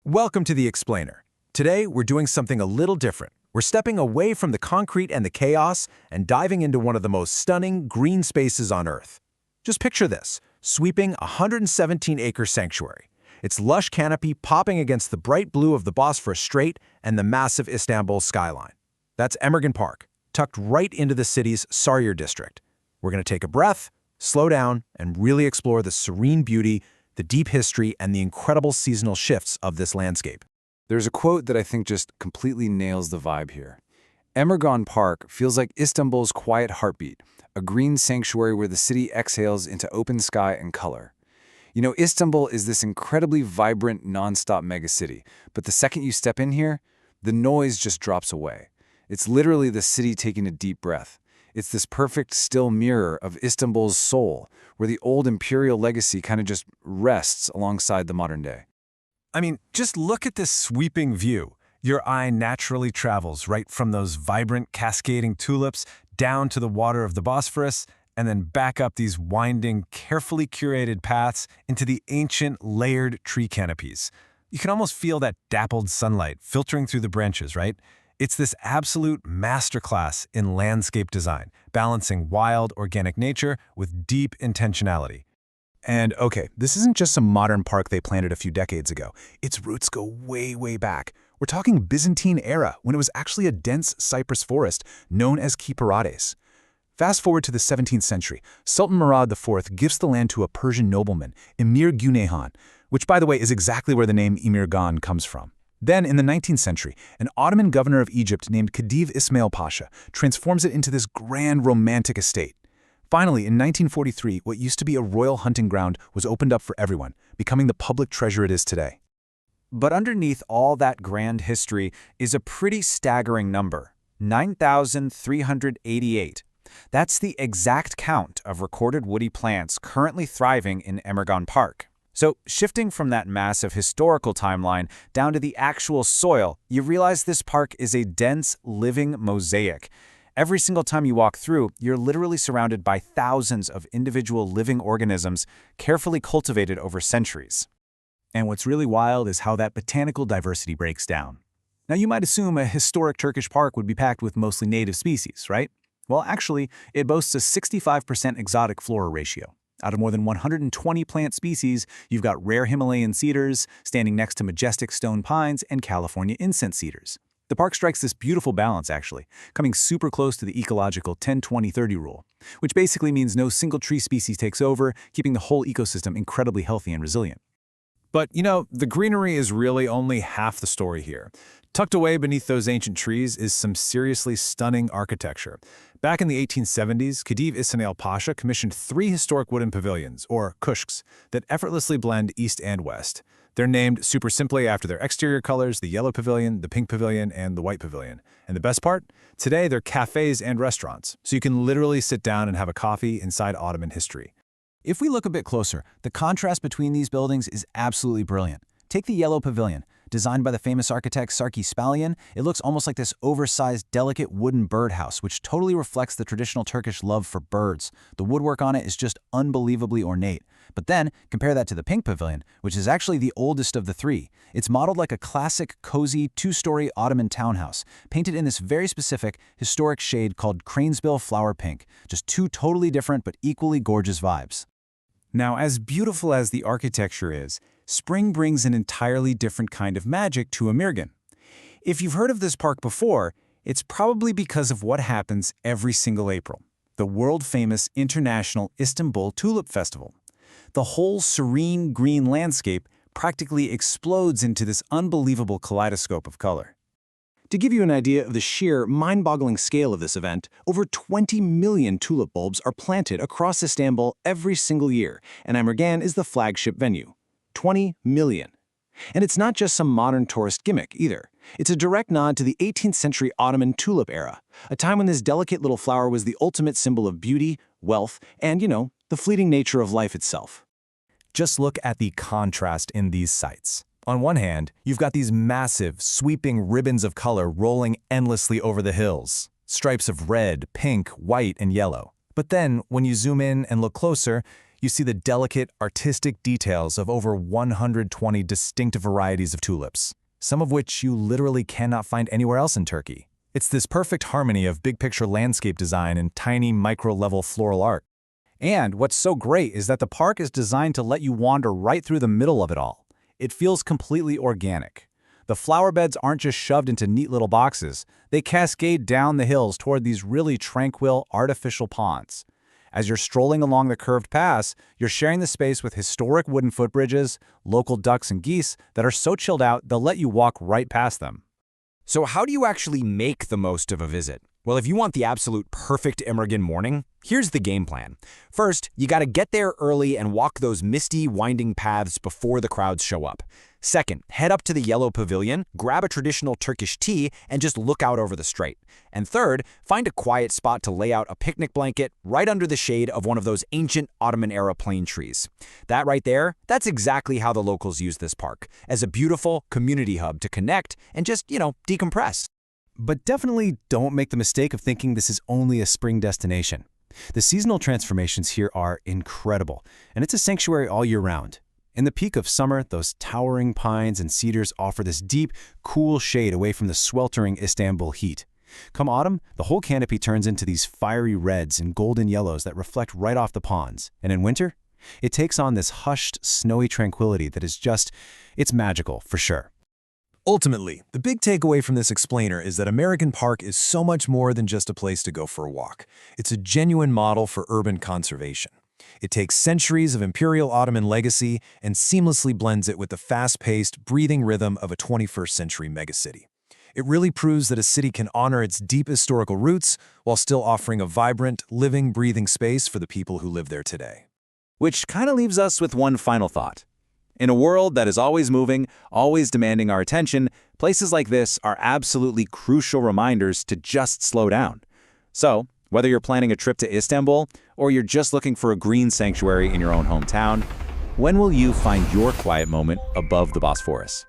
Welcome to The Explainer. Today, we're doing something a little different. We're stepping away from the concrete and the chaos and diving into one of the most stunning green spaces on Earth. Just picture this, sweeping 117-acre sanctuary. Its lush canopy popping against the bright blue of the Bosphorus Strait and the massive Istanbul skyline. That's Emirgan Park, tucked right into the city's Sarıyer district. We're going to take a breath, slow down, and really explore the serene beauty, the deep history, and the incredible seasonal shifts of this landscape. There's a quote that I think just completely nails the vibe here. Emirgan Park feels like Istanbul's quiet heartbeat, a green sanctuary where the city exhales into open sky and color. You know, Istanbul is this incredibly vibrant, non-stop megacity, but the second you step in here, the noise just drops away. It's literally the city taking a deep breath. It's this perfect, still mirror of Istanbul's soul, where the old imperial legacy kind of just rests alongside the modern day. I mean, just look at this sweeping view. Your eye naturally travels right from those vibrant, cascading tulips down to the water of the Bosphorus, and then back up these winding, carefully curated paths into the ancient, layered tree canopies. You can almost feel that dappled sunlight filtering through the branches, right? It's this absolute masterclass in landscape design, balancing wild, organic nature with deep intentionality. And okay, this isn't just some modern park they planted a few decades ago. Its roots go way, way back. We're talking Byzantine era, when it was actually a dense cypress forest known as Kyparades. Fast forward to the 17th century, Sultan Murad IV gifts the land to a Persian nobleman, Emirgan Park, which, by the way, is exactly where the name Emirgan comes from. Then, in the 19th century, an Ottoman governor of Egypt named Khedive Ismail Pasha transforms it into this grand romantic estate. Finally, in 1943, what used to be a royal hunting ground was opened up for everyone, becoming the public treasure it is today. But underneath all that grand history is a pretty staggering number, 9,388. That's the exact count of recorded woody plants currently thriving in Emirgan Park. So, shifting from that massive historical timeline down to the actual soil, you realize this park is a dense, living mosaic. Every single time you walk through, you're literally surrounded by thousands of individual living organisms carefully cultivated over centuries. And what's really wild is how that botanical diversity breaks down. Now, you might assume a historic Turkish park would be packed with mostly native species, right? Well, actually, it boasts a 65% exotic flora ratio. Out of more than 120 plant species, you've got rare Himalayan cedars standing next to majestic stone pines and California incense cedars. The park strikes this beautiful balance, actually, coming super close to the ecological 10-20-30 rule, which basically means no single tree species takes over, keeping the whole ecosystem incredibly healthy and resilient. But, you know, the greenery is really only half the story here. Tucked away beneath those ancient trees is some seriously stunning architecture. Back in the 1870s, Khedive Ismail Pasha commissioned 3 historic wooden pavilions, or kushks, that effortlessly blend east and west. They're named super simply after their exterior colors: the yellow pavilion, the pink pavilion, and the white pavilion. And the best part? Today, they're cafes and restaurants, so you can literally sit down and have a coffee inside Ottoman history. If we look a bit closer, the contrast between these buildings is absolutely brilliant. Take the yellow pavilion. Designed by the famous architect Sarkis Spalyan, it looks almost like this oversized, delicate wooden birdhouse, which totally reflects the traditional Turkish love for birds. The woodwork on it is just unbelievably ornate. But then, compare that to the pink pavilion, which is actually the oldest of the 3. It's modeled like a classic, cozy, 2-story Ottoman townhouse, painted in this very specific, historic shade called cranesbill flower pink. Just 2 totally different but equally gorgeous vibes. Now, as beautiful as the architecture is, spring brings an entirely different kind of magic to Emirgan. If you've heard of this park before, it's probably because of what happens every single April, the world-famous international Istanbul Tulip Festival. The whole serene green landscape practically explodes into this unbelievable kaleidoscope of color. To give you an idea of the sheer, mind-boggling scale of this event, over 20 million tulip bulbs are planted across Istanbul every single year, and Emirgan is the flagship venue. 20 million. And it's not just some modern tourist gimmick, either. It's a direct nod to the 18th century Ottoman tulip era, a time when this delicate little flower was the ultimate symbol of beauty, wealth, and, you know, the fleeting nature of life itself. Just look at the contrast in these sites. On one hand, you've got these massive, sweeping ribbons of color rolling endlessly over the hills. Stripes of red, pink, white, and yellow. But then, when you zoom in and look closer, You see the delicate, artistic details of over 120 distinct varieties of tulips, some of which you literally cannot find anywhere else in Turkey. It's this perfect harmony of big-picture landscape design and tiny micro-level floral art. And what's so great is that the park is designed to let you wander right through the middle of it all. It feels completely organic. The flower beds aren't just shoved into neat little boxes. They cascade down the hills toward these really tranquil, artificial ponds. As you're strolling along the curved paths, you're sharing the space with historic wooden footbridges, local ducks and geese that are so chilled out they'll let you walk right past them. So how do you actually make the most of a visit? Well, if you want the absolute perfect Emirgan morning, here's the game plan. First, you gotta get there early and walk those misty, winding paths before the crowds show up. Second, head up to the yellow pavilion, grab a traditional Turkish tea, and just look out over the strait. And third, find a quiet spot to lay out a picnic blanket right under the shade of one of those ancient Ottoman-era plane trees. That right there, that's exactly how the locals use this park, as a beautiful community hub to connect and just, decompress. But definitely don't make the mistake of thinking this is only a spring destination. The seasonal transformations here are incredible, and it's a sanctuary all year round. In the peak of summer, those towering pines and cedars offer this deep, cool shade away from the sweltering Istanbul heat. Come autumn, the whole canopy turns into these fiery reds and golden yellows that reflect right off the ponds. And in winter, it takes on this hushed, snowy tranquility that is it's magical for sure. Ultimately, the big takeaway from this explainer is that Emirgan Park is so much more than just a place to go for a walk. It's a genuine model for urban conservation. It takes centuries of imperial Ottoman legacy and seamlessly blends it with the fast-paced, breathing rhythm of a 21st century megacity. It really proves that a city can honor its deep historical roots while still offering a vibrant, living, breathing space for the people who live there today. Which kind of leaves us with one final thought. In a world that is always moving, always demanding our attention, places like this are absolutely crucial reminders to just slow down. So, whether you're planning a trip to Istanbul or you're just looking for a green sanctuary in your own hometown, when will you find your quiet moment above the Bosphorus?